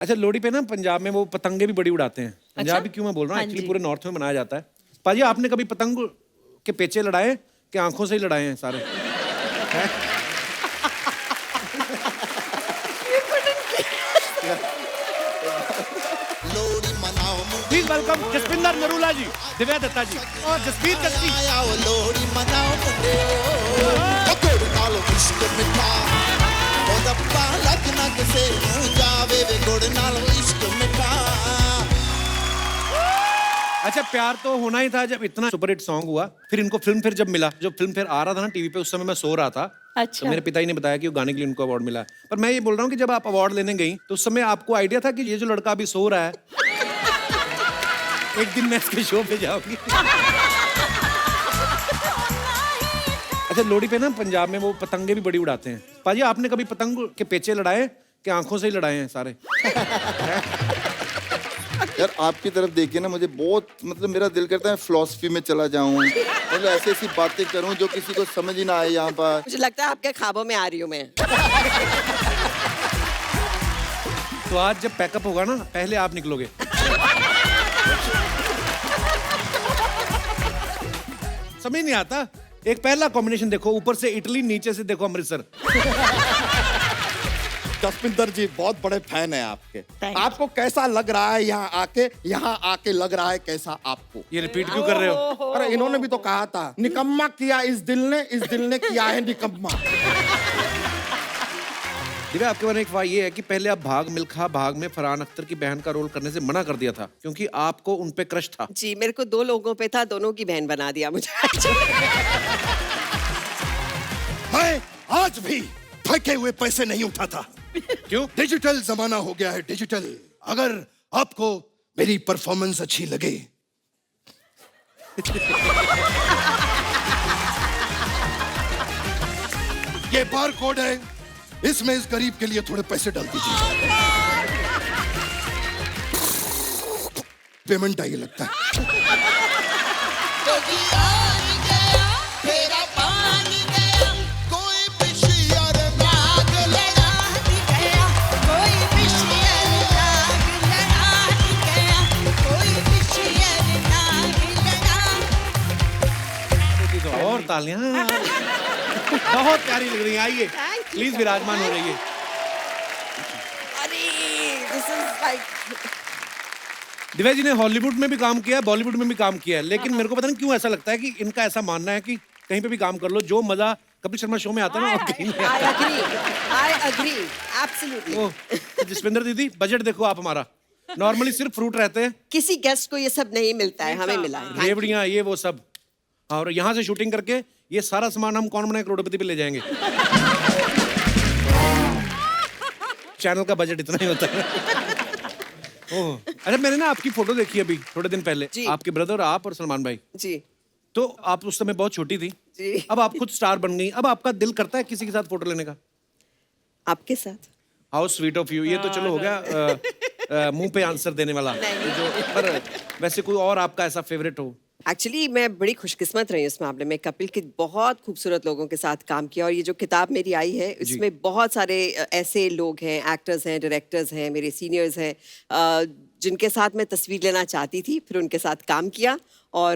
अच्छा, लोहड़ी पे ना पंजाब में वो पतंगे भी बड़ी उड़ाते हैं। पंजाब भी क्यों मैं बोल रहा हूँ, एक्चुअली पूरे नॉर्थ में मनाया जाता है। पाजी, आपने कभी पतंग के पेचे लड़ाए कि आंखों से ही लड़ाए हैं सारे? प्लीज वेलकम जसविंदर नरूला जी, दिव्या दत्ता जी और जसबीर जस्सी। अच्छा, प्यार तो होना ही था जब इतना सुपरहिट सॉन्ग हुआ। फिर इनको फिल्म फेयर जब मिला, जब फिल्म फेयर आ रहा था ना टीवी पे, उस समय मैं सो रहा था। अच्छा। तो मेरे पिताजी ने बताया कि वो गाने के लिए उनको अवार्ड मिला। पर मैं ये बोल रहा हूँ कि जब आप अवार्ड लेने गई तो उस समय आपको आइडिया था कि ये जो लड़का अभी सो रहा है एक दिन मैं इसके शो पे जाऊंगी? अच्छा, लोहड़ी पे ना पंजाब में वो पतंगे भी बड़ी उड़ाते हैं। पाजी, आपने कभी पतंग के पेचे लड़ाए कि आंखों से ही लड़ाए हैं सारे? यार, आपकी तरफ देखिए ना, मुझे बहुत मतलब मेरा दिल करता है फिलॉसफी में चला जाऊं, मतलब ऐसी ऐसी बातें करूं जो किसी को समझ ही ना आए। यहाँ पर मुझे लगता है आपके ख्वाबों में आ रही हूँ मैं। तो आज जब पैकअप होगा ना, पहले आप निकलोगे। समझ नहीं आता। एक पहला कॉम्बिनेशन देखो, ऊपर से इटली, नीचे से देखो अमृतसर। जसविंदर जी बहुत बड़े फैन है आपके। Thank आपको कैसा लग रहा है यहाँ आके लग रहा है कैसा आपको? ये रिपीट क्यों कर रहे हो? अरे इन्होंने भी तो कहा था, निकम्मा किया इस दिल ने किया है निकम्मा। दिव्या, आपके बारे में एक बात ये है कि पहले आप भाग मिल्खा भाग में फरहान अख्तर की बहन का रोल करने से मना कर दिया था क्योंकि आपको उन पे क्रश था। जी, मेरे को 2 लोगों पे था, दोनों की बहन बना दिया मुझे। मैं आज भी फेंके हुए पैसे नहीं उठाता। क्यों? डिजिटल जमाना हो गया है, डिजिटल। अगर आपको मेरी परफॉर्मेंस अच्छी लगे ये बार कोड है, इसमें इस गरीब के लिए थोड़े पैसे डाल दीजिए। पेमेंट आइए लगता है। और तालियां बहुत प्यारी लग रही हैं। आइए प्लीज विराजमान हो जाइए। अरे, this is like... Divya ji ने हॉलीवुड में भी काम किया है, बॉलीवुड में भी काम किया है, लेकिन मेरे को पता नहीं क्यों ऐसा लगता है कि इनका ऐसा मानना है कि कहीं पे भी काम कर लो, जो मजा कपिल शर्मा शो में आता है ना, और कहीं नहीं आता। I agree, absolutely. ओह, तो जसविंदर दीदी, बजट देखो आप हमारा। नॉर्मली सिर्फ फ्रूट रहते हैं, किसी गेस्ट को ये सब नहीं मिलता है, हमें मिला है। रेवड़ियां, ये वो सब। और यहाँ से शूटिंग करके ये सारा सामान हम कौन बनाए करोड़पति पे ले जाएंगे। चैनल का बजट इतना ही होता है। ओह, अरे मैंने ना आपकी फोटो देखी अभी थोड़े दिन पहले, आपके ब्रदर, आप और सलमान भाई। जी तो आप उस समय बहुत छोटी थी जी। अब आप खुद स्टार बन गई, अब आपका दिल करता है किसी के साथ फोटो लेने का? आपके साथ। How sweet of you. ये तो चलो हो गया मुंह पे आंसर देने वाला। जो पर वैसे कोई और आपका ऐसा फेवरेट हो? एक्चुअली मैं बड़ी खुशकिस्मत रही हूँ इस मामले में। कपिल के बहुत खूबसूरत लोगों के साथ काम किया, और ये जो किताब मेरी आई है इसमें बहुत सारे ऐसे लोग हैं, एक्टर्स हैं, डायरेक्टर्स हैं, मेरे सीनियर्स हैं, जिनके साथ मैं तस्वीर लेना चाहती थी, फिर उनके साथ काम किया, और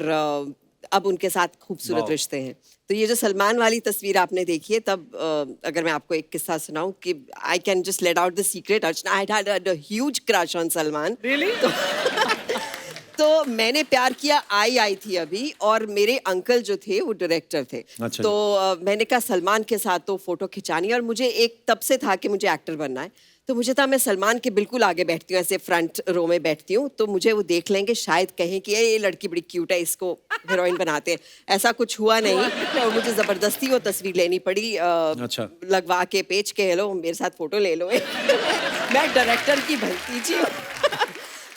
अब उनके साथ खूबसूरत रिश्ते हैं। तो ये जो सलमान वाली तस्वीर आपने देखी है, तब अगर मैं आपको एक किस्सा सुनाऊं कि I can just let out the secret, Archana I had a huge crush on Salman. Really? तो मैंने प्यार किया आई थी अभी, और मेरे अंकल जो थे वो डायरेक्टर थे। अच्छा। तो मैंने कहा सलमान के साथ तो फोटो खिंचानी है, और मुझे एक तब से था कि मुझे एक्टर बनना है। तो मुझे था मैं सलमान के बिल्कुल आगे बैठती हूँ, ऐसे फ्रंट रो में बैठती हूँ, तो मुझे वो देख लेंगे, शायद कहें कि ये लड़की बड़ी क्यूट है, इसको हीरोइन बनाते हैं। ऐसा कुछ हुआ नहीं, और मुझे जबरदस्ती वो तस्वीर लेनी पड़ी। अच्छा। लगवा के पेच के, हेलो मेरे साथ फोटो ले लो। मैं डायरेक्टर की भलती थी।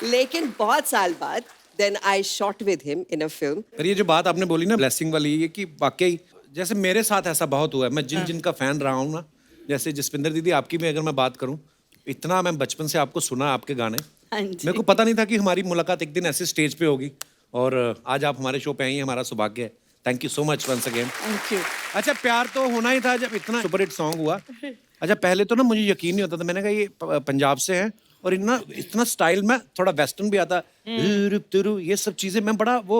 लेकिन बहुत साल बाद then I shot with him in a film. पर ये जो बात आपने बोली ना ब्लेसिंग वाली, ये कि वाकई जैसे मेरे साथ ऐसा बहुत हुआ है। मैं जिन का फैन रहा हूँ ना, जैसे जसविंदर दीदी, आपकी भी अगर मैं बात करूँ, इतना मैं बचपन से आपको सुना, आपके गाने। मेरे को पता नहीं था कि हमारी मुलाकात एक दिन ऐसे स्टेज पे होगी, और आज आप हमारे शो पे आई हैं, हमारा सौभाग्य है। Thank you so much once again. Thank you. अच्छा, प्यार तो होना ही था जब इतना सुपरहिट सॉन्ग हुआ। अच्छा, पहले तो ना मुझे यकीन नहीं होता था, मैंने कहा ये पंजाब से हैं और इतना स्टाइल में थोड़ा वेस्टर्न भी आता, ये सब चीजें मैं बड़ा वो।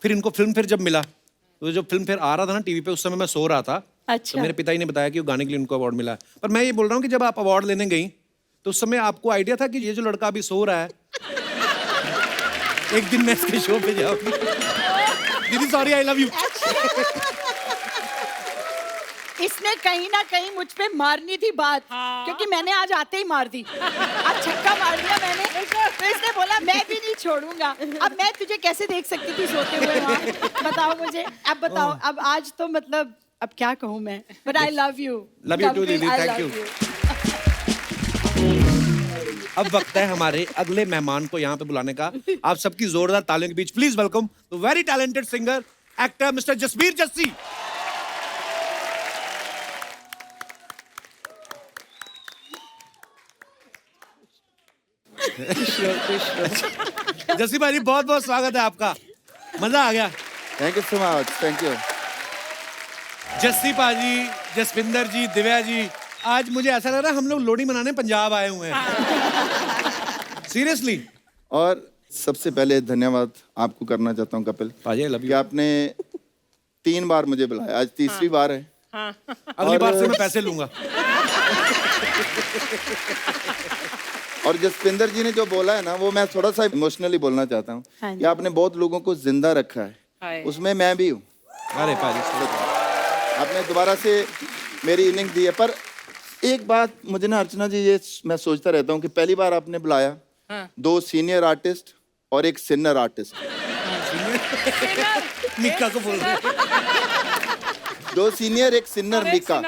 फिर इनको फिल्म फिर जब मिला, तो जब फिल्म फिर आ रहा था ना टीवी पे, उस समय मैं सो रहा था। अच्छा। तो मेरे पिताजी ने बताया कि वो गाने के लिए उनको अवार्ड मिला है। पर मैं ये बोल रहा हूँ कि जब आप अवार्ड लेने गई तो उस समय आपको आइडिया था कि ये जो लड़का अभी सो रहा है एक दिन मैं इसके शो पे जाऊंगी। दीदी सॉरी, आई लव यू। इसने कहीं ना कहीं मुझ पे मारनी थी बात, क्योंकि मैंने आज आते ही मार दी। आज छक्का मार दिया मैंने, तो इसने बोला मैं भी नहीं छोड़ूंगा। अब मैं तुझे कैसे देख सकती थी सोते हुए वहाँ? बताओ मुझे, अब बताओ। अब आज तो मतलब अब क्या कहूँ मैं, but I love you. Love you too दीदी, थैंक यू। अब वक्त है हमारे अगले मेहमान को यहाँ पे बुलाने का। आप सबकी जोरदार तालियों के बीच please welcome the very talented singer actor mister Jasbir Jassi. Jassi भाई बहुत बहुत स्वागत है आपका, मजा आ गया। Thank you so much, thank you. Jassi paaji, Jaswinder जी, दिव्या जी, आज मुझे ऐसा लग रहा है हम लोग लोहड़ी मनाने पंजाब आए हुए हैं। सीरियसली। और सबसे पहले धन्यवाद आपको करना चाहता हूँ कपिल, पाजी लव कि यू। आपने 3 बार मुझे बुलाया, आज तीसरी बार है। अगली बार से मैं पैसे लूंगा। और जसविंदर जी ने जो बोला है ना, वो मैं थोड़ा सा इमोशनली बोलना चाहता हूँ हाँ जी। कि आपने बहुत लोगों को जिंदा रखा है, उसमें मैं भी हूँ। अरे पाजी आपने दोबारा से मेरी इनिंग दी है। पर एक बात मुझे ना अर्चना जी, ये मैं सोचता रहता हूँ कि पहली बार आपने बुलाया 2 सीनियर आर्टिस्ट और एक सिन्नर आर्टिस्ट। मिक्का को बोल रहे हैं। 2 सीनियर एक सिन्नर मिका,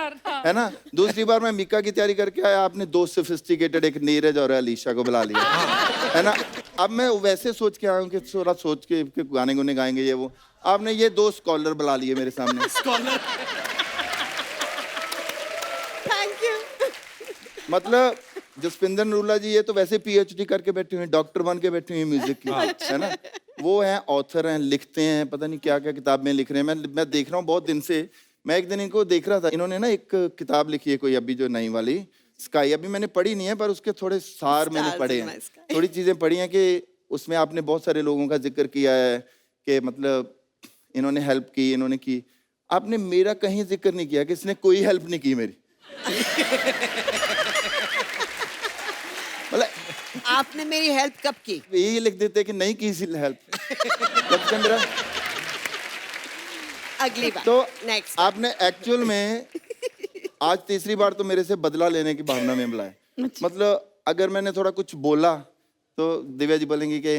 है ना। दूसरी बार मैं मिका की तैयारी करके आया, आपने 2 सोफिस्टिकेटेड एक नीरज और अलीशा को बुला लिया, है ना। अब मैं वैसे सोच के आया हूँ कि थोड़ा सोच के गाने गुने गाएंगे ये वो, आपने ये 2 स्कॉलर बुला लिए मेरे सामने। स्कॉलर। Thank you. मतलब जसविंदर नरूला जी ये तो वैसे पीएचडी करके बैठे हुए हैं, डॉक्टर बन के बैठे हुए हैं म्यूजिक की, है ना। वो हैं ऑथर हैं, लिखते हैं, पता नहीं क्या क्या किताब में लिख रहे हैं। मैं देख रहा हूँ बहुत दिन से। मैं एक दिन इनको देख रहा था, इन्होंने ना एक किताब लिखी है कोई अभी जो नई वाली स्काई, अभी मैंने पढ़ी नहीं है पर उसके थोड़े सार मैंने Stars पढ़े in my हैं, sky। थोड़ी चीजें पढ़ी हैं कि उसमें आपने बहुत सारे लोगों का जिक्र किया है कि मतलब इन्होंने हेल्प की, इन्होंने की। आपने मेरा कहीं जिक्र नहीं किया कि इसने कोई हेल्प नहीं की मेरी। मतलब आपने मेरी हेल्प कब की? यही लिख देते कि नहीं की हेल्प। जब से मेरा अगली बार। तो नेक्स्ट। आपने एक्चुअल में आज तीसरी बार तो मेरे से बदला लेने की भावना में बुलाया। मतलब अगर मैंने थोड़ा कुछ बोला तो दिव्या जी बोलेंगी कि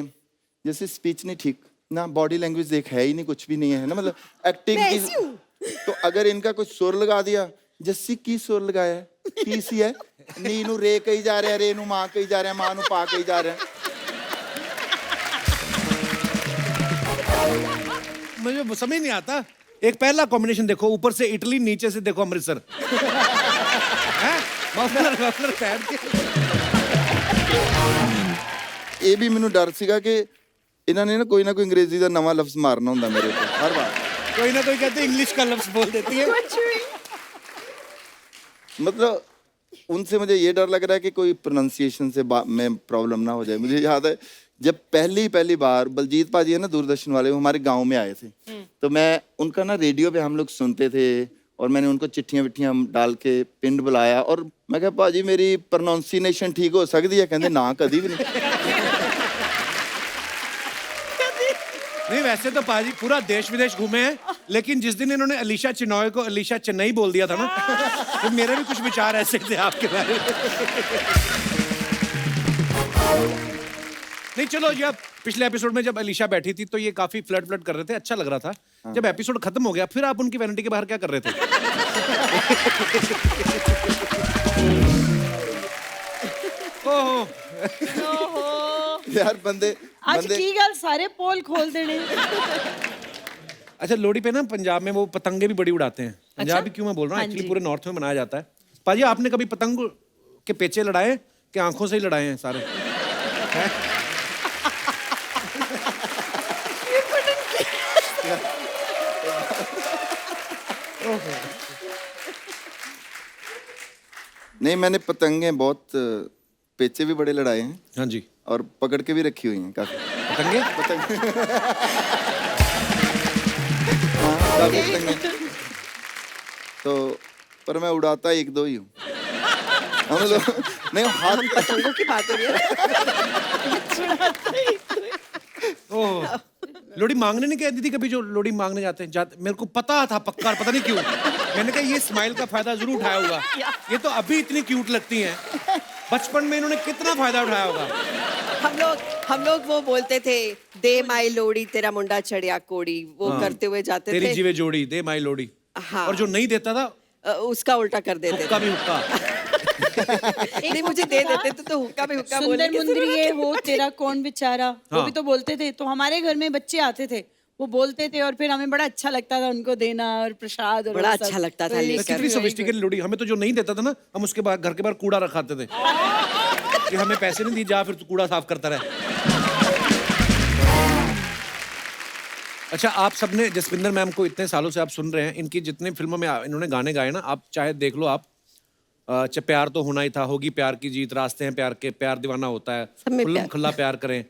जैसे स्पीच नहीं ठीक ना, बॉडी लैंग्वेज देख है ही नहीं, कुछ भी नहीं है ना, मतलब एक्टिंग मैं की। ऐसी हूँ। तो अगर इनका कुछ सुर लगा दिया, जस्सी की सुर लगाया है, की सी है, नी नू रे कही जा रहा है, रे नू मां कही जा रहा है, मां नू पा कही जा रहा है। मुझे समझ नहीं आता। एक पहला कॉम्बिनेशन देखो, ऊपर से इटली, नीचे से देखो अमृतसर। हैं? मफलर पहन के। ਇਹ ਵੀ ਮੈਨੂੰ ਡਰ ਸੀਗਾ ਕਿ ਇਹਨਾਂ ਨੇ ਨਾ कोई अंग्रेजी ਦਾ ਨਵਾਂ ਲਫ਼ਜ਼ ਮਾਰਨਾ ਹੁੰਦਾ ਮੇਰੇ ਉੱਤੇ हर बार। कोई ना कोई कहते इंग्लिश का लफ्ज बोल देती है। मतलब उनसे मुझे ये डर लग रहा है कि कोई प्रोनाउंसिएशन से में प्रॉब्लम ना हो जाए। मुझे याद है जब पहली बार बलजीत पाजी है ना दूरदर्शन वाले, वो हमारे गांव में आए थे, तो मैं उनका ना रेडियो पे हम लोग सुनते थे और मैंने उनको चिट्ठियां विट्ठियां डाल के पिंड बुलाया और मैं कहा पाजी मेरी प्रोनाउंसिएशन ठीक हो सकती है? कहते ना कभी भी नहीं। नहीं वैसे तो पाजी पूरा देश विदेश घूमे हैं, लेकिन जिस दिन इन्होंने अलीशा चिनॉय को अलीशा चेन्नई बोल दिया था ना, तो मेरे भी कुछ विचार ऐसे थे आपके बारे में। नहीं चलो, जब पिछले एपिसोड में जब अलीशा बैठी थी तो ये काफी फ्लर्ट कर रहे थे, अच्छा लग रहा था। जब एपिसोड खत्म हो गया फिर आप उनकी वैनिटी के बाहर क्या कर रहे थे? ओहो यार बंदे ਅੱਜ ਕੀ ਗੱਲ ਸਾਰੇ पोल खोल देने। अच्छा, लोहड़ी पे ना पंजाब में वो पतंगे भी बड़ी उड़ाते हैं। पंजाब भी क्यों मैं बोल रहा हूँ, एक्चुअली पूरे नॉर्थ में मनाया जाता है। पाजी आपने कभी पतंग के पेचे लड़ाए कि आंखों से ही लड़ाए हैं सारे? हैं? नहीं मैंने पतंगे बहुत पेचे भी बड़े लड़ाए हैं हाँ जी। और पकड़ के भी रखी हुई हैं काफी। पतंगे? हाँ, काफी पतंगे। तो पर मैं उड़ाता एक दो ही हूँ। हम लोग नहीं हाथ पतंगों की बात हो रही है। ओह, लोड़ी मांगने नहीं गए दीदी कभी? जो लोड़ी मांगने जाते मेरे को पता था पक्का, पता नहीं क्यों मैंने कहा ये स्माइल का फायदा जरूर उठाया होगा। ये तो अभी इतनी क्यूट लगती हैं, बचपन में इन्होंने कितना फायदा उठाया होगा। हम लोग वो बोलते थे, दे माई लोड़ी तेरा मुंडा चढ़िया कोड़ी, वो करते हुए जाते तेरी थे। जीवे जोड़ी दे माई लोड़ी। हाँ। और जो नहीं देता था उसका उल्टा कर देते हुक्का थे। भी हुक्का। नहीं, मुझे दे देते थे तो हुक्का भी हुक्का बोलने सुंदर की मुंदरी जरूरत ये नहीं। हो तेरा कौन बेचारा, वो हाँ। भी तो बोलते थे। तो हमारे घर में बच्चे आते थे, वो बोलते थे और फिर हमें बड़ा अच्छा लगता था उनको देना और प्रसाद और बड़ा वो सब। अच्छा लगता था तो लेकर। कितनी सोफिस्टिकेटेड लोड़ी। हमें तो जो नहीं देता था ना, हम उसके बाद घर के बाहर कूड़ा रखाते थे कि हमें पैसे नहीं दी, जा फिर तू कूड़ा साफ करता रहे। अच्छा, आप सबने जसविंदर मैम को इतने सालों से आप सुन रहे हैं, इनकी जितने फिल्मों में इन्होंने गाने गाए ना, आप चाहे देख लो आप, प्यार तो होना ही था, होगी प्यार की जीत, रास्ते हैं प्यार के, प्यार दीवाना होता है, सब में खुल्लम प्यार। खुल्ला प्यार करें।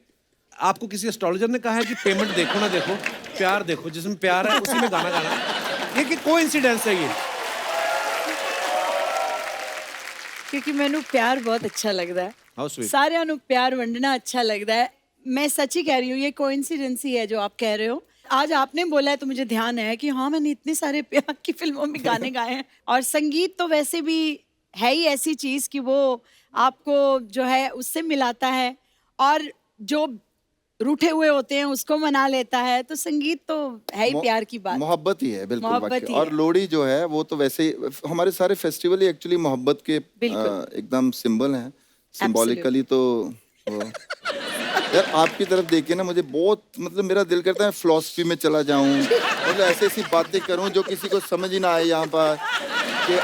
आपको किसी एस्ट्रोलॉजर ने कहा है कि पेमेंट देखो ना देखो, प्यार देखो, जिसमें प्यार है उसी में गाना गाना। ये कि कोइंसिडेंस है ये? क्योंकि मैनू प्यार बहुत अच्छा लगता है, How sweet. साਰਿਆਂ ਨੂੰ प्यार वंडना अच्छा लगता है। मैं सच ही कह रही हूँ, ये कोइंसिडेंस ही है जो आप कह रहे हो। आज आपने बोला है तो मुझे ध्यान है कि हाँ, मैंने इतने सारे प्यार की फिल्मों में गाने गाए हैं। और संगीत तो वैसे भी है ही ऐसी चीज कि वो आपको जो है उससे मिलाता है, और जो रूठे हुए होते हैं उसको मना लेता है। तो संगीत तो है ही प्यार की बात। मोहब्बत ही है, बिल्कुल मोहब्बत वाकई। ही और है। लोहड़ी जो है वो तो वैसे ही हमारे सारे फेस्टिवल ही एक्चुअली मोहब्बत के बिल्कुल। एकदम सिंबल हैं। सिंबॉलिकली तो वो यार आपकी तरफ देख के ना मुझे बहुत मतलब मेरा दिल करता है फिलॉसफी में चला जाऊं, मतलब ऐसी ऐसी बातें करूं जो किसी को समझ ही ना आए यहाँ पर कि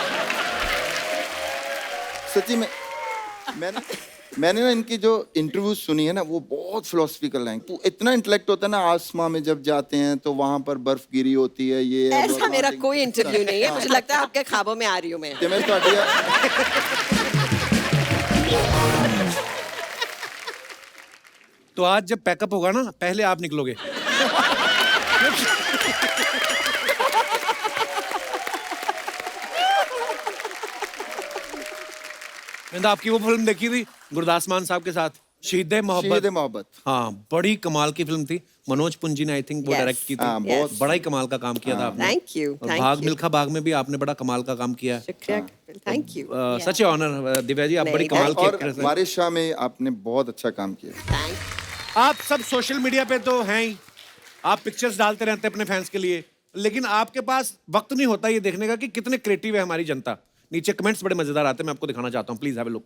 सच्ची में मैंने ना इनकी जो इंटरव्यू सुनी है ना, वो बहुत फिलोसफिकल है। वो इतना इंटेलेक्ट होता है ना, आसमां में जब जाते हैं तो वहां पर बर्फ गिरी होती है, ये है, ऐसा मेरा कोई इंटरव्यू नहीं है, मुझे लगता है आपके ख्वाबों में आ रही हूँ मैं। कि मैं तो आज जब पैकअप होगा ना, पहले आप निकलोगे। मैंने आपकी वो फिल्म देखी थी गुरदास मान साहब के साथ, शहीद-ए मोहब्बत। मोहब्बत हाँ, बड़ी कमाल की फिल्म थी। मनोज पुंजी ने आई थिंक वो Yes. डायरेक्ट की थी। हाँ, बहुत बड़ा ही कमाल का काम किया था आपने। Thank you, और thank भाग you. मिल्खा भाग में भी आपने बड़ा कमाल का काम किया है। शुक्रिया, thank you. Such honour Divya ji, आप नहीं, बड़ी कमाल की और एक्ट्रेस हैं। बारिश शाह में आपने बहुत अच्छा काम किया। आप सब सोशल मीडिया पे तो हैं ही, आप पिक्चर्स डालते रहते हैं अपने फैंस के लिए, लेकिन आपके पास वक्त नहीं होता ये देखने का कि कितने क्रिएटिव है हमारी जनता। नीचे कमेंट्स बड़े मजेदार आते हैं, मैं आपको दिखाना चाहता हूँ, प्लीज हैव अ लुक।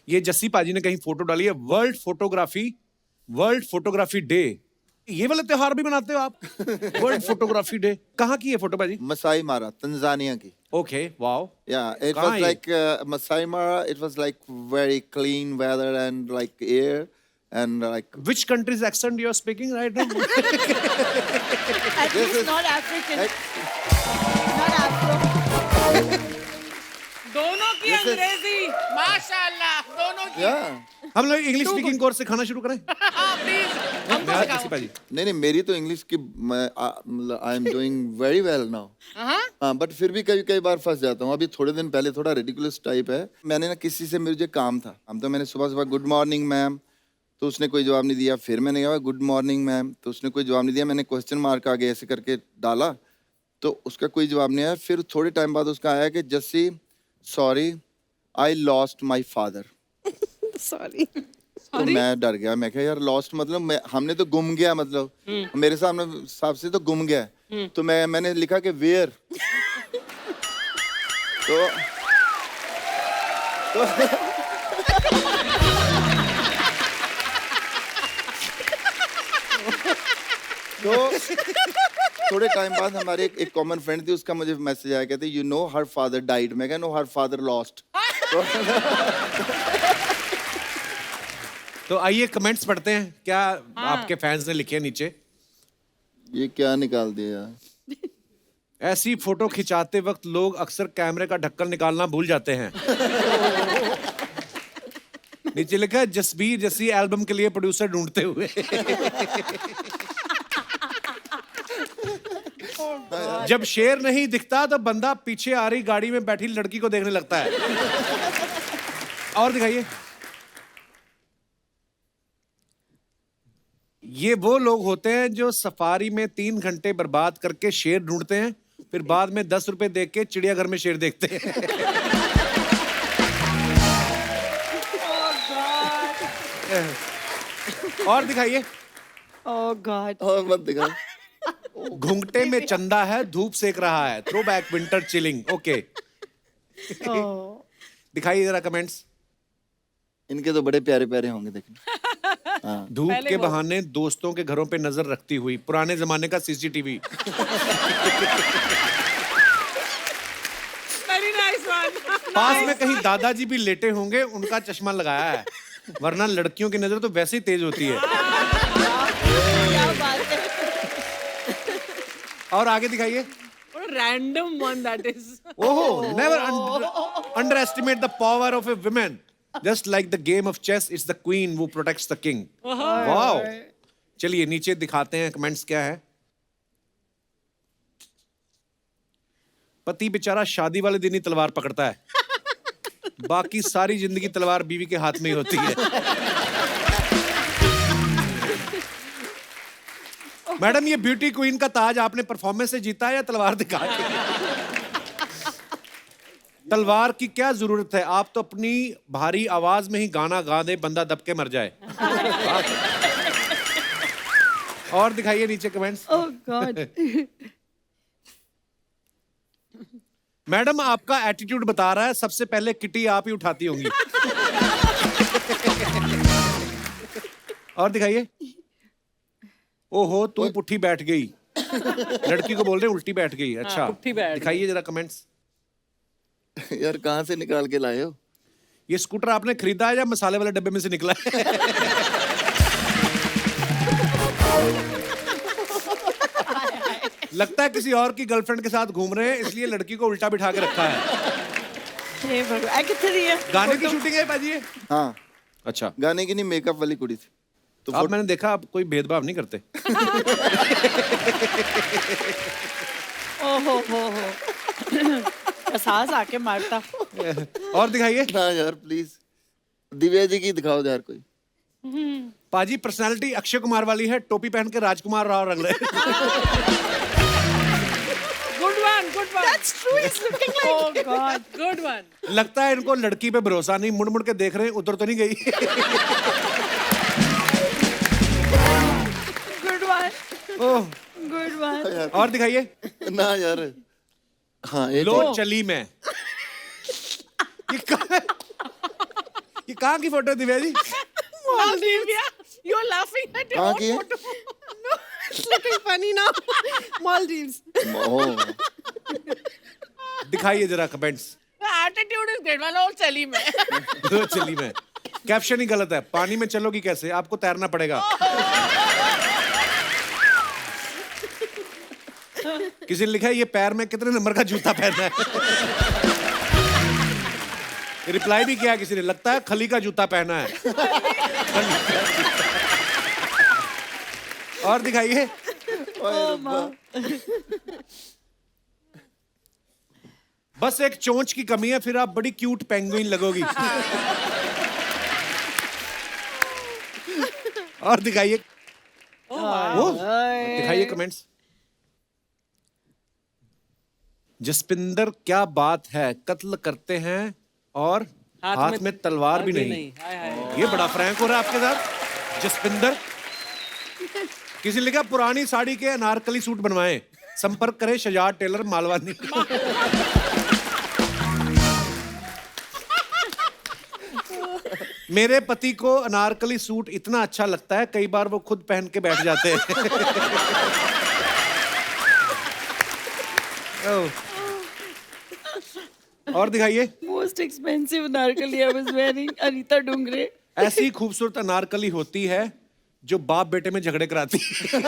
ये जस्सी पाजी ने कहीं फोटो डाली है, वर्ल्ड फोटोग्राफी डे। ये वाले त्योहार भी मनाते हो आप? वर्ल्ड फोटोग्राफी डे कहाँ की है फोटो पाजी? मसाई मारा, तंजानिया की। Okay, wow. Yeah, it कहाँ was है like Masai Mara. It was like very clean weather and like air and like. Which country's accent you are speaking right now? At This least is- not African, like, not Afro. दोनों की This is- अंग्रेजी माशाल्लाह, दोनों की। yeah. हम लोग English speaking course सिखाना शुरू करें? प्लीज हमको जस्सी सिखाओ। पाजी। नहीं मेरी तो इंग्लिश की I am doing very well now. हाँ बट फिर भी कई बार फंस जाता हूँ। अभी थोड़े दिन पहले थोड़ा रेडिकुलस टाइप है। मैंने ना किसी से मुझे काम था, हम तो मैंने सुबह गुड मॉर्निंग मैम, तो उसने कोई जवाब नहीं दिया। फिर मैंने कहा गुड मॉर्निंग मैम, तो उसने कोई जवाब नहीं दिया। मैंने क्वेश्चन मार्क आगे ऐसे करके डाला तो उसका कोई जवाब नहीं आया। फिर थोड़े टाइम बाद उसका आया कि Jassi sorry I lost my father. Sorry. तो मैं डर गया। मैं कहा यार लॉस्ट मतलब हमने तो गुम गया, मतलब मेरे सामने हिसाब से तो गुम गया है। तो मैंने लिखा कि वेयर। तो थोड़े टाइम बाद हमारे एक कॉमन फ्रेंड थी, उसका मुझे मैसेज आया, कहते you know her father died. मैं कहा नो हर फादर लॉस्ट। तो आइए कमेंट्स पढ़ते हैं, क्या आपके फैंस ने लिखे हैं नीचे। ये क्या निकाल दिया? ऐसी फोटो खिंचाते वक्त लोग अक्सर कैमरे का ढक्कन निकालना भूल जाते हैं। नीचे लिखा है जसबीर जैसी एल्बम के लिए प्रोड्यूसर ढूंढते हुए। जब शेर नहीं दिखता तो बंदा पीछे आ रही गाड़ी में बैठी लड़की को देखने लगता है। और दिखाइए। ये वो लोग होते हैं जो सफारी में 3 घंटे बर्बाद करके शेर ढूंढते हैं, फिर बाद में 10 रुपए दे के चिड़ियाघर में शेर देखते हैं। और दिखाइए। ओह गॉड। और मत दिखाओ। घुंघटे में चंदा है, धूप सेक रहा है, throwback winter chilling. Okay, दिखाइए जरा कमेंट्स। इनके तो बड़े प्यारे प्यारे होंगे देखना। धूप के बहाने दोस्तों के घरों पे नजर रखती हुई, पुराने जमाने का सीसीटीवी। Very nice one. पास में कहीं दादाजी भी लेटे होंगे, उनका चश्मा लगाया है, वरना लड़कियों की नजर तो वैसे ही तेज होती है। क्या बात है। और आगे दिखाइए। Random one that is. ओहो, never underestimate the power of a woman. Just like the game of chess, it's the queen who protects the king. Wow. चलिए नीचे दिखाते हैं कमेंट्स क्या है। पति बेचारा शादी वाले दिन ही तलवार पकड़ता है, बाकी सारी जिंदगी तलवार बीवी के हाथ में ही होती है। मैडम, ये ब्यूटी क्वीन का ताज आपने परफॉर्मेंस से जीता है या तलवार दिखा के? तलवार की क्या जरूरत है, आप तो अपनी भारी आवाज में ही गाना गा दे, बंदा दब के मर जाए। और दिखाइए नीचे कमेंट्स। ओह गॉड। मैडम, आपका एटीट्यूड बता रहा है सबसे पहले किटी आप ही उठाती होंगी। और दिखाइए। ओहो, तू पुट्ठी बैठ गई। लड़की को बोल रहे उल्टी बैठ गई। अच्छा, पुट्ठी बैठ गई। दिखाइए जरा कमेंट्स। यार कहाँ से निकाल के लाए हो? ये स्कूटर आपने खरीदा है या मसाले वाले डब्बे में से निकला है? लगता है किसी और की गर्लफ्रेंड के साथ घूम रहे हैं, इसलिए लड़की को उल्टा बिठा के रखा है। हे भगवान, कितनी है? गाने की शूटिंग है बाजी ये? हाँ, अच्छा, गाने की नहीं, मेकअप वाली कुड़ी थी। तो अब मैंने देखा आप कोई भेदभाव नहीं करते। ओहो हो। एहसास आके मारता। और दिखाइए। ना यार प्लीज, दिव्या जी की दिखाओ यार कोई। पाजी पर्सनालिटी अक्षय कुमार वाली है, टोपी पहन के राजकुमार राव रंग रहे। Good one, good one. That's true, he's looking like. Oh God. Good one. लगता है इनको लड़की पे भरोसा नहीं, मुड़ मुड़ के देख रहे हैं, उधर तो नहीं गई। Good one. ओह, Good one. और दिखाइए। ना यार, हाँ एक लो चली मैं। ये कहाँ की फोटो है Divya ji? Olivia, you're laughing at your कहाँ own की है? photo. It's looking funny now. Maldives. ओह, दिखाइए जरा comments. The attitude is great. वाला और चली मैं। लो चली मैं। कैप्शन ही गलत है। पानी में चलोगी कैसे? आपको तैरना पड़ेगा। किसी ने लिखा है ये पैर में कितने नंबर का जूता पहना है। रिप्लाई भी किया किसी ने, लगता है खली का जूता पहना है। और दिखाइए। बस एक चोंच की कमी है, फिर आप बड़ी क्यूट पेंगुइन लगोगी। और दिखाइए। वो दिखाइए कमेंट्स। जसपिंदर, क्या बात है, कत्ल करते हैं और हाथ में तलवार भी नहीं। हाय हाय। ये बड़ा फ्रैंक हो रहा है आपके साथ जसपिंदर। किसी ने लिखा पुरानी साड़ी के अनारकली सूट बनवाएं, संपर्क करें शजाद टेलर मालवानी। मेरे पति को अनारकली सूट इतना अच्छा लगता है, कई बार वो खुद पहन के बैठ जाते हैं। और दिखाइए। Most expensive Anarkali I was wearing. Anita Dungre. ऐसी खूबसूरत अनारकली होती है जो बाप बेटे में झगड़े कराती है।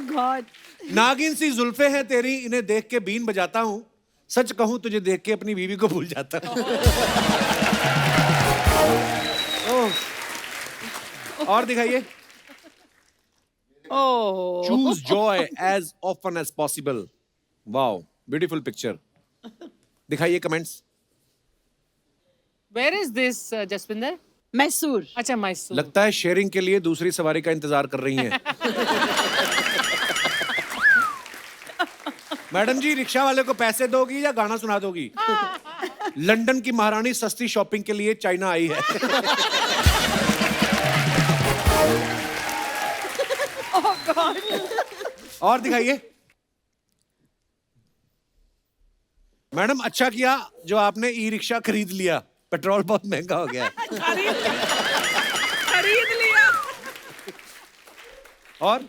गॉड। नागिन सी जुल्फे हैं तेरी, इन्हें देख के बीन बजाता हूँ, सच कहूँ तुझे देख के अपनी बीवी को भूल जाता हूँ। ओह। और दिखाइए। Oh. Choose joy as often as possible. Wow, beautiful picture. दिखाइए comments. Where is this, Jaspinder? Mysore. अच्छा, Mysore. लगता है शेयरिंग के लिए दूसरी सवारी का इंतजार कर रही हैं। मैडम जी, रिक्शा वाले को पैसे दोगी या गाना सुना दोगी? लंदन की महारानी सस्ती शॉपिंग के लिए चाइना आई है। और दिखाइए। मैडम, अच्छा किया जो आपने ई रिक्शा खरीद लिया, पेट्रोल बहुत महंगा हो गया है। खरीद लिया। और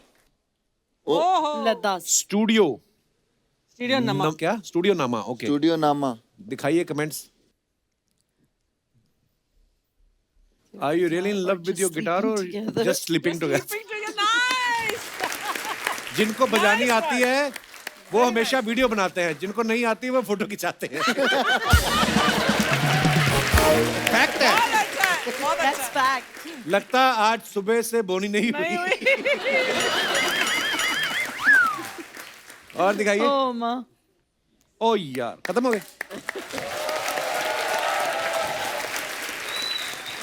लद्दाख। स्टूडियो स्टूडियो नमा। क्या? स्टूडियो नामा। ओके, स्टूडियो नामा। दिखाइए comments. Are you really in love with your guitar or just sleeping together? Nice. जिनको बजानी आती है वो हमेशा वीडियो बनाते हैं, जिनको नहीं आती वो फोटो खिंचाते हैं। फैक्ट है। That's fact. लगता आज सुबह से बोनी नहीं हुई। और दिखाइए। Oh माँ। ओ यार, खत्म हो गए।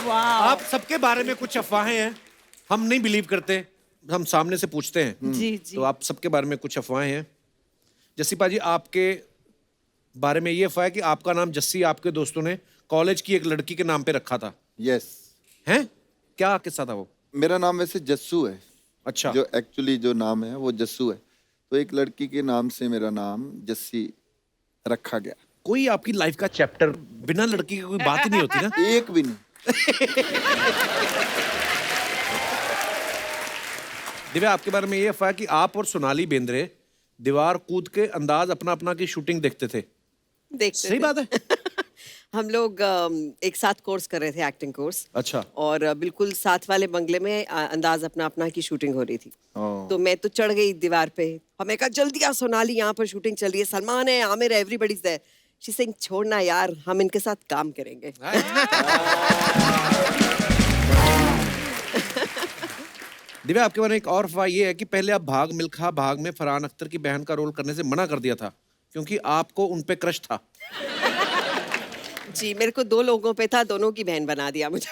वाह। आप सबके बारे में कुछ अफवाहें हैं, हम नहीं बिलीव करते, हम सामने से पूछते हैं। जी जी। तो आप सबके बारे में कुछ अफवाहें हैं। जसीपा जी, आपके बारे में ये अफवाह है कि आपका नाम जस्सी आपके दोस्तों ने कॉलेज की एक लड़की के नाम पे रखा था। यस। हैं? क्या किस्सा था वो? मेरा नाम वैसे जस्सू है। अच्छा। जो एक्चुअली जो नाम है वो जस्सू है, तो एक लड़की के नाम से मेरा नाम जस्सी रखा गया। कोई आपकी लाइफ का चैप्टर बिना लड़की की कोई बात ही नहीं होती ना? एक भी नहीं। दिव्या, आपके बारे में ये अफवाह है कि आप और सोनाली बेंद्रे दीवार कूद के अंदाज अपना अपना की शूटिंग देखते थे। देखते सही थे। बात है? हम लोग एक साथ कोर्स कर रहे थे, एक्टिंग कोर्स। अच्छा। और बिल्कुल साथ वाले बंगले में अंदाज अपना अपना की शूटिंग हो रही थी। तो मैं तो चढ़ गई दीवार पे। हमें कहा जल्दी आ सोनाली, यहाँ पर शूटिंग चल रही है, सलमान है, आमिर है, everybody is there. She saying छोड़ना यार, हम इनके साथ काम करेंगे। दिव्या, आपके बारे में एक और अफवाह ये है कि पहले आप भाग मिल्खा भाग में फरहान अख्तर की बहन का रोल करने से मना कर दिया था क्योंकि आपको उन पे क्रश था। जी, मेरे को 2 लोगों पे था, दोनों की बहन बना दिया मुझे।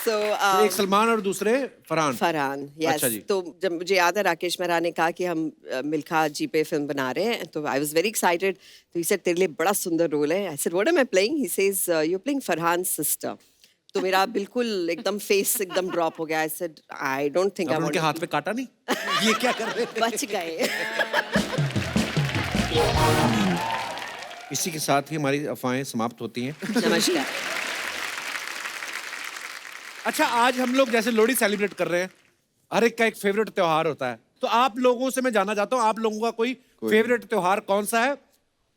So, एक सलमान और दूसरे फरहान। फरहान, यस। अच्छा जी। तो जब मुझे याद है राकेश मेहरा ने कहा कि हम मिल्खा जी पे फिल्म बना रहे हैं, तो आई वाज वेरी एक्साइटेड। तो ही सेड तेरे लिए बड़ा सुंदर रोल है। I said what am I playing? He says you are playing Farhan sister. तो मेरा बिल्कुल एकदम फेस एकदम ड्रॉप हो गया। I said I don't think I आपने उनके वांट। हाथ पे काटा नहीं? ये क्या कर रहे थे? बच गए। इसी के साथ ही हमारी अफवाहें समाप्त होती हैं। नमस्कार। अच्छा, आज हम लोग जैसे लोहड़ी सेलिब्रेट कर रहे हैं, हर एक का एक फेवरेट त्योहार होता है, तो आप लोगों से मैं जानना चाहता हूँ आप लोगों का कोई फेवरेट त्योहार कौन सा है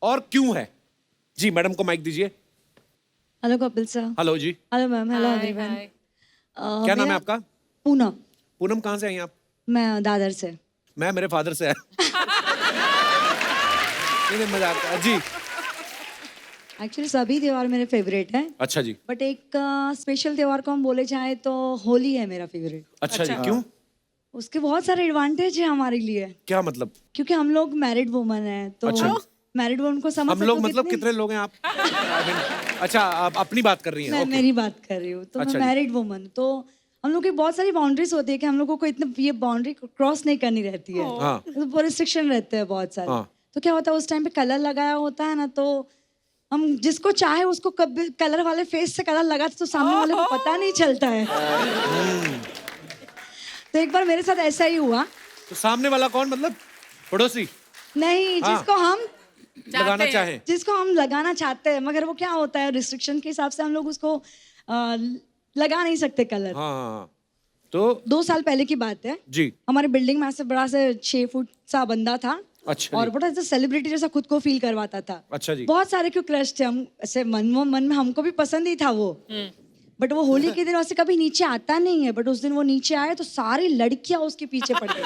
और क्यों है? जी, मैडम को माइक दीजिए। Hello Kapil sir. हेलो जी। Hello ma'am. Hello everyone. क्या नाम है आपका? पूनम। पूनम, कहाँ से आई हैं आप? मैं दादर से। मैं मेरे फादर से है। नहीं, मजाक कर- जी। एक्चुअली सभी त्योहार मेरे फेवरेट हैं, अच्छा जी। बट एक स्पेशल त्योहार को हम बोले जाए तो होली है मेरा फेवरेट। अच्छा जी, क्यों? उसके बहुत सारे एडवांटेज है हमारे लिए, क्या मतलब? क्योंकि हम लोग मैरिड वुमन हैं, तो अच्छा। मैरिड वुमन को समझ हम लोग सकते हो मतलब कितने लोग हैं आप? अच्छा, आप अपनी बात कर रही हैं। मैं ओके। मेरी बात कर रही हूँ। तो अच्छा मैं जी। मैरिड वुमन, तो हम लोग की बहुत सारी बाउंड्रीज होती है कि हम लोगों को इतने ये बाउंड्री क्रॉस नहीं करनी रहती है। हाँ। तो रिस्ट्रिक्शन रहते हैं बहुत सारे। हाँ। तो क्या होता है उस टाइम पे कलर लगाया होता है ना, तो हम जिसको चाहे उसको कभी कलर वाले फेस से कलर लगाते तो सामने वाले को पता नहीं चलता है। तो एक बार मेरे साथ ऐसा ही हुआ। तो सामने वाला कौन, मतलब पड़ोसी? नहीं, हाँ। जिसको हम लगाना लगाना चाहते हैं, मगर वो क्या होता है रिस्ट्रिक्शन के हिसाब से हम लोग उसको लगा नहीं सकते कलर। हाँ। तो 2 साल पहले की बात है। जी। हमारे बिल्डिंग में ऐसे बड़ा से 6 फुट सा बंदा था। अच्छा और जी। बड़ा ऐसा सेलिब्रिटी जैसा खुद को फील करवाता था। अच्छा जी। बहुत सारे क्यों क्रश थे, हम ऐसे मन में हमको भी पसंद ही था वो। बट वो होली के दिन वैसे कभी नीचे आता नहीं है, बट उस दिन वो नीचे आए तो सारी लड़कियां उसके पीछे पड़ गई।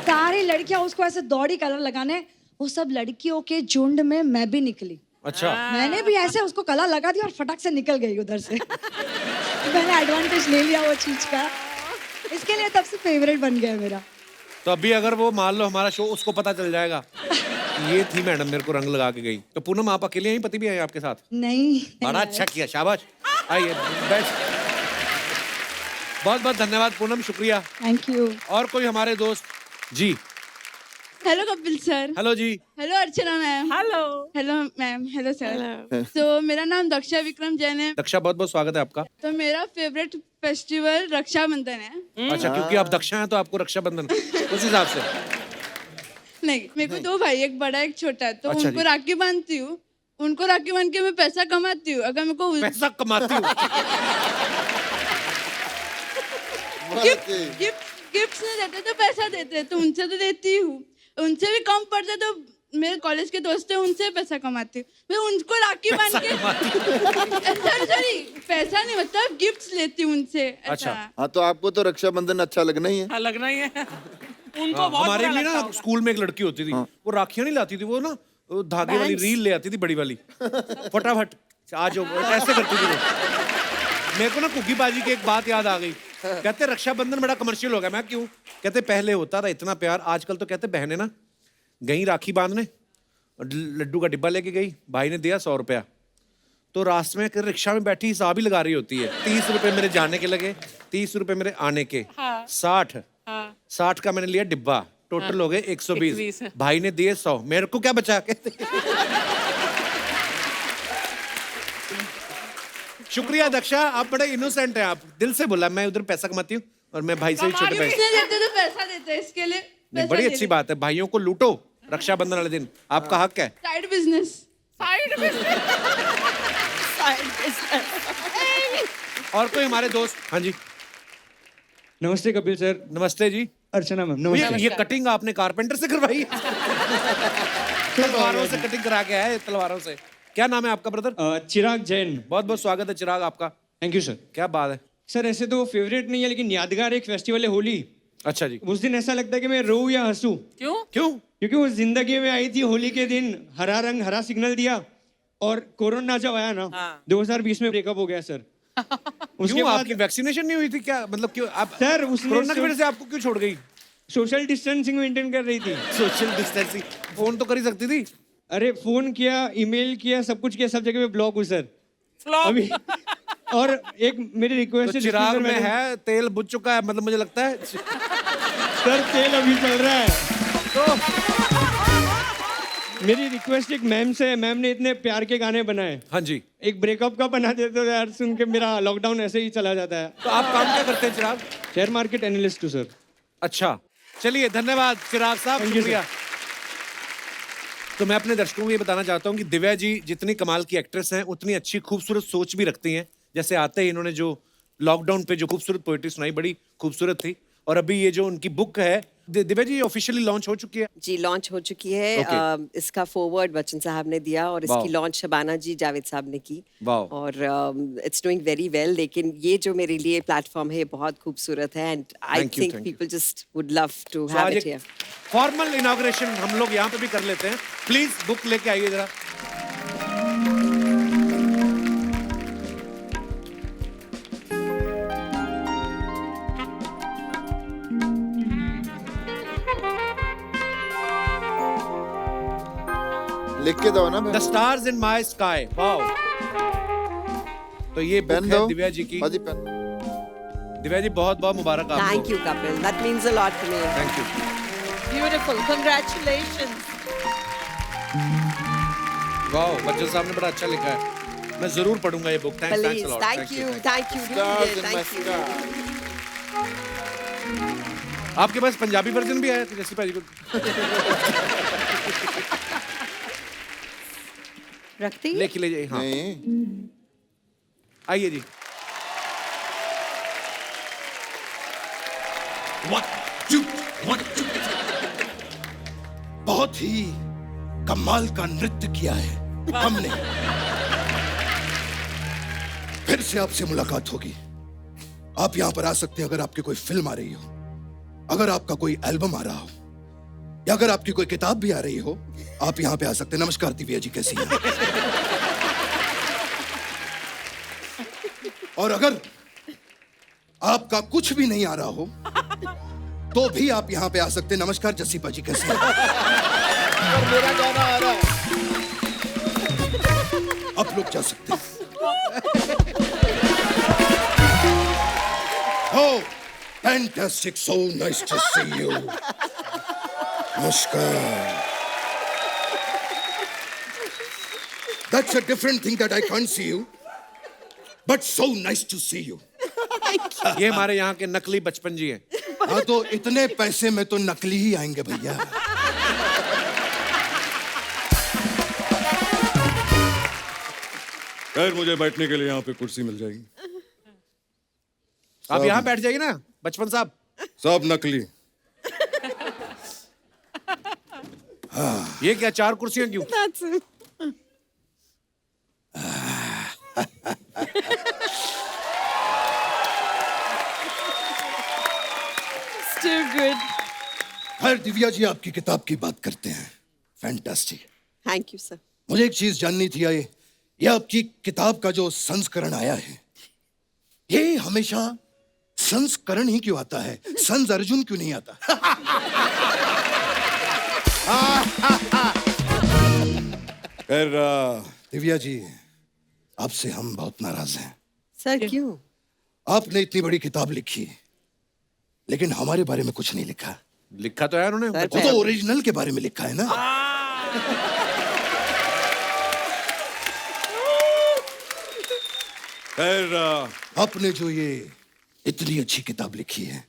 सारी लड़कियां उसको ऐसे दौड़ी कलर लगाने, वो सब लड़कियों के झुंड में मैं भी निकली। अच्छा। मैंने भी ऐसे उसको कलर लगा दिया और फटक से निकल गई उधर से। मैंने एडवांटेज ले लिया वो चीज का, इसके लिए तब से फेवरेट बन गया मेरा। तो अभी अगर वो मान लो हमारा शो उसको पता चल जाएगा ये थी मैडम मेरे को रंग लगा के गई, तो पूनम आप अकेले आई, पति भी आए आपके साथ? नहीं बड़ा अच्छा किया, शाबाश। आइए बैठ। बहुत बहुत धन्यवाद पूनम, शुक्रिया। Thank you. और कोई हमारे दोस्त? जी हेलो कपिल सर। हेलो जी। Hello Archana ma'am. Hello. Hello ma'am. Hello sir. तो मेरा नाम दक्षा विक्रम जैन है। दक्षा बहुत बहुत स्वागत है आपका। तो मेरा फेवरेट फेस्टिवल रक्षाबंधन है। अच्छा, क्योंकि आप दक्षा हैं तो आपको रक्षाबंधन उस हिसाब से। नहीं, मेरे को 2 भाई, एक बड़ा एक छोटा, तो अच्छा उनको जी। राखी बांधती हूँ। उनको राखी बांध के मैं पैसा कमाती हूँ। अगर मेरे को पैसा कमाती हूँ। गिफ्ट नहीं देते तो पैसा देते, तो उनसे तो देती हूँ। उनसे भी कम पड़ता तो मेरे कॉलेज के दोस्त हैं, उनसे पैसा कमाती हूँ। मैं उनको राखी बांध के सॉरी पैसा नहीं, मतलब गिफ्ट्स लेती हूँ उनसे। अच्छा। हाँ, तो आपको तो रक्षाबंधन अच्छा लगना ही है। हाँ, लगना ही है उनको। हाँ, बहुत हमारे बुरा लिए लगता ना होगा। स्कूल में एक लड़की होती थी, वो राखियां नहीं लाती थी, वो ना वो धागे वाली रील ले आती थी बड़ी वाली, फटाफट आज ऐसे करती थी वो। मेरे को ना कुकी बाजी की एक बात याद आ गई। कहते रक्षाबंधन बड़ा कमर्शियल हो गया। मैं क्यों? कहते पहले होता था इतना प्यार, आजकल तो कहते बहनें ना गई राखी बांधने, लड्डू का डिब्बा लेके गई, भाई ने दिया 100 रुपया, तो रास्ते में रिक्शा में बैठी हिसाब ही लगा रही होती है। 30 रुपए मेरे जाने के लगे, 30 रुपए मेरे आने के, 60 का मैंने लिया डिब्बा, टोटल हो गए 120। भाई ने दिए 100, मेरे को क्या बचा के? शुक्रिया दक्षा, आप बड़े इनोसेंट हैं। आप दिल से बोला मैं उधर पैसा कमाती हूँ और मैं भाई से भी छोटे पैसे। गिफ्ट नहीं देते तो पैसा देते हैं, इसके लिए नहीं, बड़ी अच्छी बात है, भाइयों को लूटो रक्षाबंधन वाले दिन, आपका हक है। Side business. और कोई हमारे दोस्त? हाँ जी नमस्ते कपिल सर। नमस्ते जी। अर्चना मैम ये कटिंग आपने कारपेंटर से करवाई है? तलवारों से कटिंग करा के आए, तलवारों से। क्या नाम है आपका ब्रदर? चिराग जैन। बहुत बहुत स्वागत है चिराग आपका। Thank you sir. क्या बात है सर, ऐसे तो फेवरेट नहीं है, लेकिन यादगार एक फेस्टिवल है होली। अच्छा जी। उस दिन ऐसा लगता है कि मैं रोऊं या हंसूं, क्यों? क्यों? क्योंकि वो जिंदगी में आई थी होली के दिन, हरा रंग हरा सिग्नल दिया, और कोरोना जब आया ना 2020 में ब्रेकअप हो गया सर। उसके क्यों? बाद आपकी वैक्सीनेशन नहीं हुई थी क्या? मतलब क्यों आप सर उसने कोरोना की वजह से आपको क्यों छोड़ गई? सोशल डिस्टेंसिंग मेंटेन कर रही थी। सोशल डिस्टेंसिंग फोन तो कर ही सकती थी। अरे फोन किया, ईमेल किया, सब कुछ किया, सब जगह पे ब्लॉक हूँ सर Flop। अभी। और एक मेरी रिक्वेस्ट तो है, चिराग जिसमें में मैंने- है तेल बुझ चुका है, मतलब मुझे लगता है। सर तेल अभी चल रहा है। तो मेरी रिक्वेस्ट एक मैम से है, मैम ने इतने प्यार के गाने बनाए, हाँ जी। एक ब्रेकअप का बना देते तो यार, सुन के मेरा लॉकडाउन ऐसे ही चला जाता है। तो आप काम क्या करते हैं चिराग? शेयर मार्केट एनालिस्ट हूँ सर। अच्छा, चलिए धन्यवाद चिराग साहब, Thank you, शुक्रिया। तो मैं अपने दर्शकों को ये बताना चाहता हूँ कि दिव्या जी जितनी कमाल की एक्ट्रेस हैं, उतनी अच्छी खूबसूरत सोच भी रखती हैं। जैसे आते ही इन्होंने जो लॉकडाउन पे जो खूबसूरत पोएट्री सुनाई, बड़ी खूबसूरत थी। और अभी ये जो उनकी बुक है दिव्या जी, ऑफिशियली लॉन्च हो चुकी है? जी लॉन्च हो चुकी है। Okay. इसका फॉरवर्ड बच्चन साहब ने दिया और इसकी Wow. लॉन्च शबाना जी जावेद साहब ने की। Wow. और इट्स डूइंग वेरी वेल। लेकिन ये जो मेरे लिए प्लेटफॉर्म है, बहुत खूबसूरत है, and I Thank you, think thank you. People just would love to तो हैव आज इट एक हियर। फॉर्मल इनॉग्रेशन हम लोग यहाँ पे भी कर लेते हैं। प्लीज बुक लेके आइए जरा। लिख के दो ना। The stars in my sky. Wow. तो ये बुक पेन है दो दिव्या जी की। हाँ जी, पेन। दिव्या जी बहुत बहुत मुबारक आपको। Thank you Kapil, that means a lot to me. Thank you. Beautiful, congratulations. Wow, Bachchan साहब ने बड़ा अच्छा लिखा है। मैं जरूर पढ़ूंगा ये book. Thanks please, a lot. Thank you, thank you, Stars in my thank you. sky. आपके पास पंजाबी वर्जन भी आया जैसी भाजी को? रखती है? लिख लीजिए। हाँ नहीं, आइए जी। बहुत ही कमाल का नृत्य किया है हमने। फिर से आपसे मुलाकात होगी। आप यहां पर आ सकते हैं अगर आपकी कोई फिल्म आ रही हो, अगर आपका कोई एल्बम आ रहा हो, या अगर आपकी कोई किताब भी आ रही हो, आप यहां पे आ सकते हैं। नमस्कार दिव्या जी, कैसी हैं? और अगर आपका कुछ भी नहीं आ रहा हो तो भी आप यहां पे आ सकते हैं। नमस्कार जसीपा जी, कैसे हैं? और मेरा गाना आ रहा है। आप लोग जा सकते हैं। Oh, fantastic, so nice to see you. Namaskar. That's a different thing that I can't see you, but so nice to see you. ये हमारे यहाँ के नकली बचपन जी हैं। हाँ, तो इतने पैसे में तो नकली ही आएंगे भैया। खैर, मुझे बैठने के लिए यहाँ पे कुर्सी मिल जाएगी। आप यहाँ बैठ जाइए ना बचपन साहब। सब नकली। ये क्या 4 कुर्सियां क्यों? Too good. खैर दिव्या जी, आपकी किताब की बात करते हैं। फैंटास्टिक। Thank you sir. मुझे एक चीज जाननी थी, ये आपकी किताब का जो संस्करण आया है, ये हमेशा संस्करण ही क्यों आता है? संस अर्जुन क्यों नहीं आता? खैर दिव्या जी, आपसे हम बहुत नाराज हैं। सर क्यों? आपने इतनी बड़ी किताब लिखी लेकिन हमारे बारे में कुछ नहीं लिखा। लिखा तो है उन्होंने। वो तो ओरिजिनल के बारे में लिखा है ना। खैर, आपने जो ये इतनी अच्छी किताब लिखी है,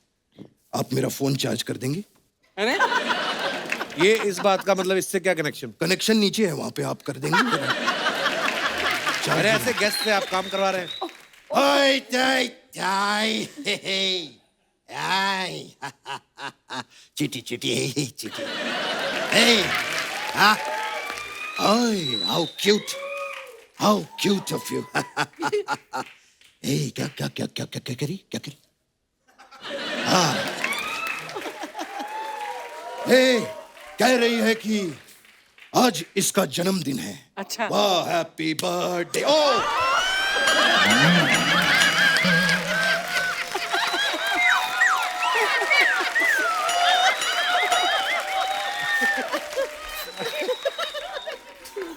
आप मेरा फोन चार्ज कर देंगे? ये इस बात का मतलब इससे क्या कनेक्शन? कनेक्शन नीचे है, वहां पे आप कर देंगे। अरे ऐसे गेस्ट से आप काम करवा रहे हैं। ओए टाई टाई, चिटी चिटी चिटी, हाउ क्यूट ऑफ यू। क्या क्या क्या क्या क्या क्या करी क्या करी? कह रही है कि आज इसका जन्मदिन है। अच्छा। वाह, हैप्पी बर्थडे। ओ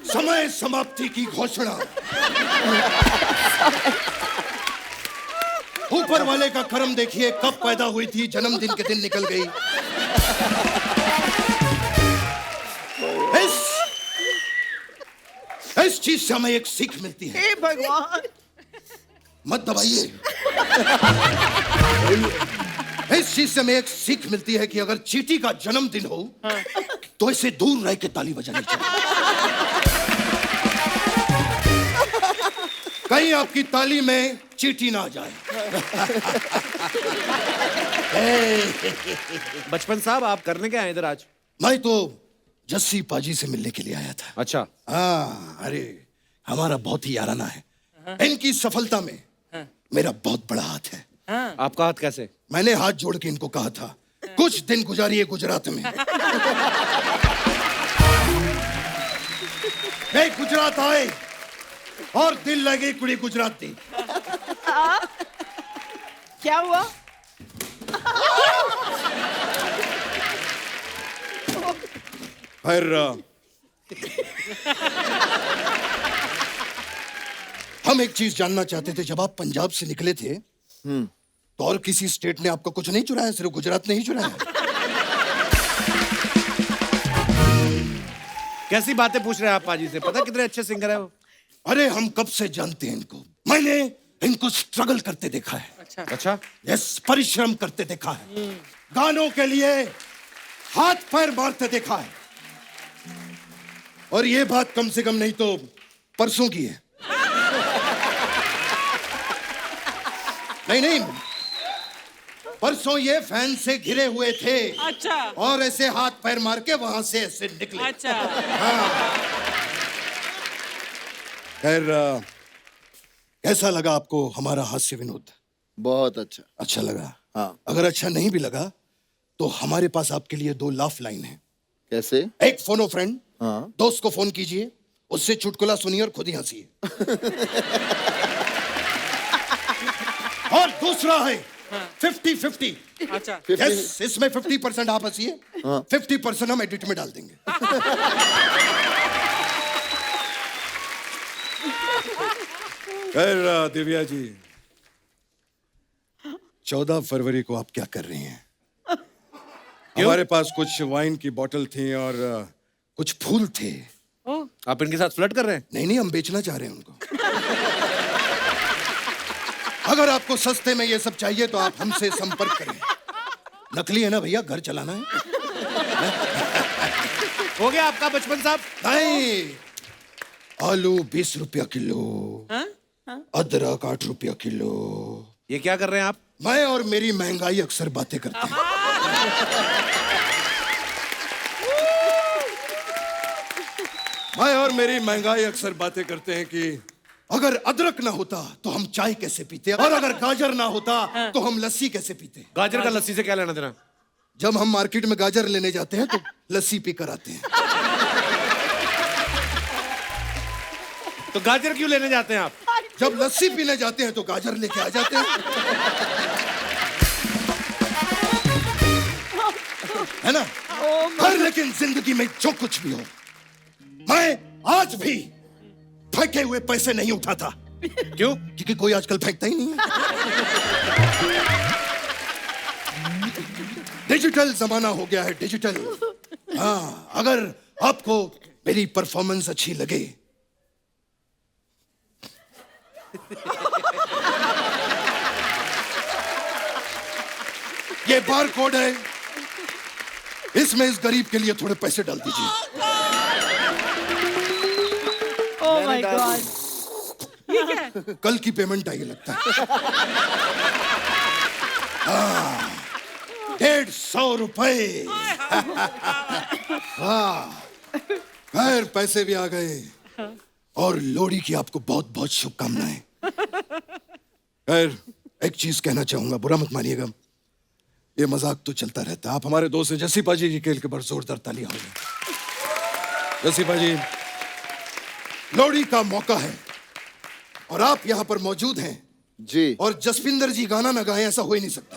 समय समाप्ति की घोषणा। ऊपर वाले का कर्म देखिए, कब पैदा हुई थी, जन्मदिन के दिन निकल गई। इस चीज से हमें एक सीख मिलती है। हे भगवान। मत दबाइए। इस चीज से हमें एक सीख मिलती है कि अगर चींटी का जन्मदिन हो तो इसे दूर रह के ताली बजानी चाहिए। कहीं आपकी ताली में चींटी ना आ जाए। बचपन साहब, आप करने क्या आए इधर आज? मैं तो जस्सी पाजी से मिलने के लिए आया था। अच्छा। हाँ, अरे हमारा बहुत ही याराना है। इनकी सफलता में मेरा बहुत बड़ा हाथ है। आपका हाथ कैसे? मैंने हाथ जोड़ के इनको कहा था कुछ दिन गुजारिए गुजरात में। वे गुजरात आए और दिल लगे कुड़ी गुजराती। क्या हुआ? खैर, हम एक चीज जानना चाहते थे। जब आप पंजाब से निकले थे तो और किसी स्टेट ने आपको कुछ नहीं चुराया? सिर्फ गुजरात ने ही चुराया? कैसी बातें पूछ रहे हैं आप पाजी से? पता कितने अच्छे सिंगर है वो। अरे हम कब से जानते हैं इनको। मैंने इनको स्ट्रगल करते देखा है। अच्छा। यस, परिश्रम करते देखा है। गानों के लिए हाथ पैर मारते देखा है। और ये बात कम से कम नहीं तो परसों की है। नहीं नहीं, परसों ये फैन से घिरे हुए थे अच्छा और ऐसे हाथ पैर मार के वहां से ऐसे निकले। अच्छा खैर कैसा लगा आपको हमारा हास्य विनोद? बहुत अच्छा। अच्छा लगा? हाँ। अगर अच्छा नहीं भी लगा तो हमारे पास आपके लिए 2 लाफ लाइन है। कैसे? एक फोनो फ्रेंड, हाँ। दोस्त को फोन कीजिए, उससे चुटकुला सुनिए और खुद ही हंसिए। और दूसरा है 50-50। अच्छा यस, इसमें 50% आप हंसिए, 50% हम एडिट में डाल देंगे। खैर दिव्या जी, 14 फरवरी को आप क्या कर रही हैं? हमारे पास कुछ वाइन की बोतल थी और कुछ फूल थे। आप इनके साथ फ्लर्ट कर रहे हैं? नहीं, हम बेचना चाह रहे हैं उनको। अगर आपको सस्ते में ये सब चाहिए तो आप हमसे संपर्क करें। नकली है ना भैया, घर चलाना है। हो गया आपका बचपन साहब? नहीं, आलू 20 रुपया किलो, अदरक 8 रुपया किलो। ये क्या कर रहे हैं आप? मैं और मेरी महंगाई अक्सर बातें करते हैं। मैं और मेरी महंगाई अक्सर बातें करते हैं कि अगर अदरक ना होता तो हम चाय कैसे पीते, और अगर गाजर ना होता तो हम लस्सी कैसे पीते। गाजर का लस्सी से क्या लेना देना? जब हम मार्केट में गाजर लेने जाते हैं तो लस्सी पीकर आते हैं। तो गाजर क्यों लेने जाते हैं आप? जब लस्सी पीने जाते हैं तो गाजर लेके आ जाते हैं। है ना? पर लेकिन जिंदगी में जो कुछ भी हो, मैं आज भी फेंके हुए पैसे नहीं उठाता। क्यों? क्योंकि कोई आजकल फेंकता ही नहीं है। डिजिटल जमाना हो गया है, डिजिटल। हाँ, अगर आपको मेरी परफॉर्मेंस अच्छी लगे, ये बार कोड है, इसमें इस गरीब के लिए थोड़े पैसे डाल दीजिए। Oh my God. कल की पेमेंट आई लगता है। 150 रुपए। हाँ, खैर पैसे भी आ गए और लोहड़ी की आपको बहुत बहुत शुभकामनाएं। खैर एक चीज कहना चाहूंगा, बुरा मत मानिएगा, ये मजाक तो चलता रहता है। आप हमारे दोस्त हैं जसीपा जी, के ऊपर जोरदार तालियां होंगी। जसीपा जी, लोहड़ी का मौका है और आप यहाँ पर मौजूद हैं जी। और जसपिंदर जी गाना ना गाएं, ऐसा हो ही नहीं सकता।